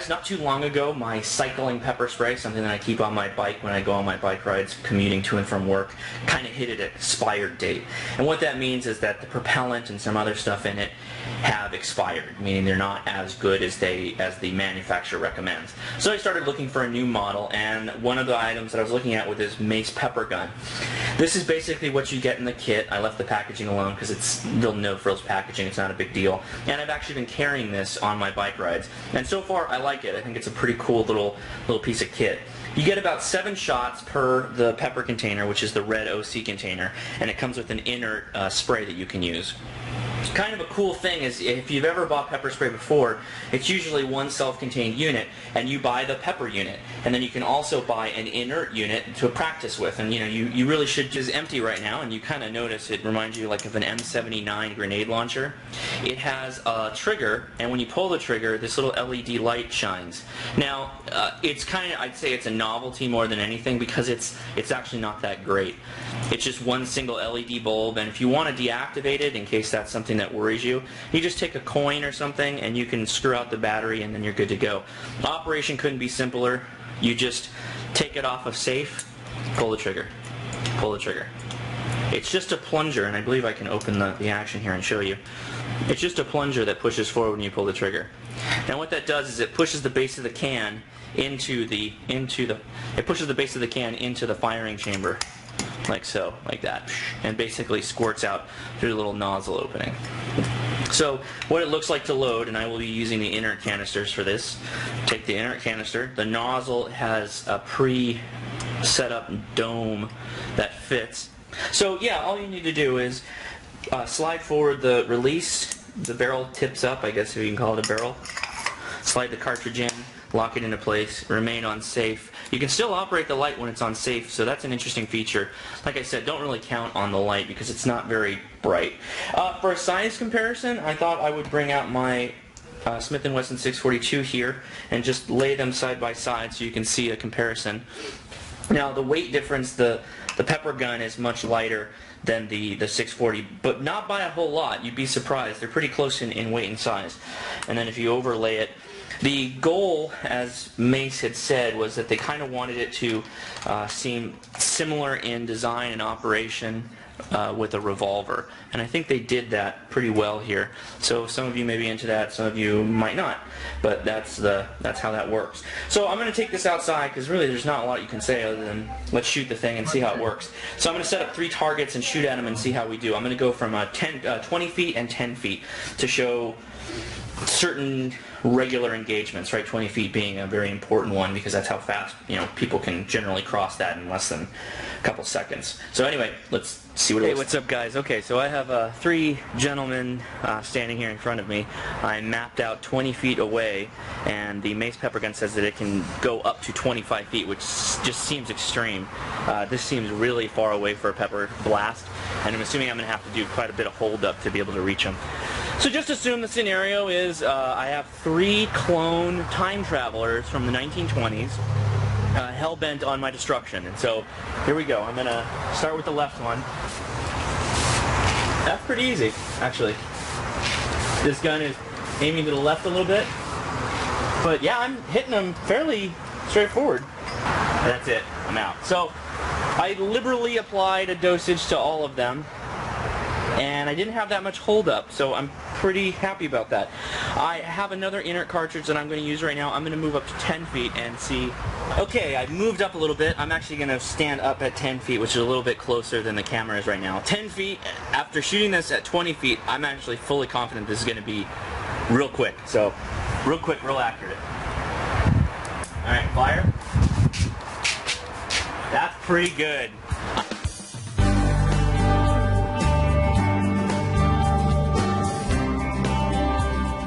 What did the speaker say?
guys, not too long ago, my cycling pepper spray, something that I keep on my bike when I go on my bike rides commuting to and from work, kind of hit an expired date. And what that means is that the propellant and some other stuff in it have expired, meaning they're not as good as the manufacturer recommends. So I started looking for a new model, and one of the items that I was looking at was this Mace pepper gun. This is basically what you get in the kit. I left the packaging alone because it's real no-frills packaging. It's not a big deal. And I've actually been carrying this on my bike rides. And so far, I like it. I think it's a pretty cool little piece of kit. You get about 7 shots per the pepper container, which is the red OC container, and it comes with an inert spray that you can use. Kind of a cool thing is, if you've ever bought pepper spray before, it's usually one self-contained unit, and you buy the pepper unit, and then you can also buy an inert unit to practice with. And you really should just empty right now, and you kind of notice it reminds you like of an M79 grenade launcher. It has a trigger, and when you pull the trigger, this little LED light shines. Now, it's kind of, I'd say it's a novelty more than anything, because it's actually not that great. It's just one single LED bulb, and if you want to deactivate it, in case that's something that worries you, you just take a coin or something and you can screw out the battery and then you're good to go. Operation couldn't be simpler. You just take it off of safe, pull the trigger, pull the trigger. It's just a plunger, and I believe I can open the action here and show you. It's just a plunger that pushes forward when you pull the trigger. Now what that does is it pushes the base of the can into the firing chamber. Like so, like that, and basically squirts out through the little nozzle opening. So what it looks like to load, and I will be using the inert canisters for this. Take the inert canister. The nozzle has a pre-set up dome that fits. So yeah, all you need to do is slide forward the release. The barrel tips up, I guess if you can call it a barrel. Slide the cartridge in, lock it into place, remain on safe. You can still operate the light when it's on safe, so that's an interesting feature. Like I said, don't really count on the light because it's not very bright. For a size comparison, I thought I would bring out my Smith & Wesson 642 here and just lay them side by side so you can see a comparison. Now the weight difference, the pepper gun is much lighter than the 640, but not by a whole lot. You'd be surprised. They're pretty close in weight and size. And then if you overlay it, the goal, as Mace had said, was that they kind of wanted it to seem similar in design and operation with a revolver. And I think they did that pretty well here. So some of you may be into that, some of you might not. But that's how that works. So I'm going to take this outside because really there's not a lot you can say other than let's shoot the thing and see how it works. So I'm going to set up 3 targets and shoot at them and see how we do. I'm going to go from 20 feet and 10 feet to show certain regular engagements, right? 20 feet being a very important one because that's how fast people can generally cross that in less than a couple seconds. So anyway, let's see what it looks like. Hey, what's up guys? Okay, so I have 3 gentlemen standing here in front of me. I mapped out 20 feet away, and the Mace pepper gun says that it can go up to 25 feet, which just seems extreme. This seems really far away for a pepper blast, and I'm assuming I'm going to have to do quite a bit of hold up to be able to reach them. So just assume the scenario is I have 3 clone time travelers from the 1920s hell-bent on my destruction. And so here we go. I'm going to start with the left one. That's pretty easy, actually. This gun is aiming to the left a little bit. But yeah, I'm hitting them fairly straightforward. That's it. I'm out. So I liberally applied a dosage to all of them. And I didn't have that much hold up, so I'm pretty happy about that. I have another inert cartridge that I'm going to use right now. I'm going to move up to 10 feet and see. Okay, I've moved up a little bit. I'm actually going to stand up at 10 feet, which is a little bit closer than the camera is right now. 10 feet, after shooting this at 20 feet, I'm actually fully confident this is going to be real quick. So, real quick, real accurate. Alright, fire. That's pretty good.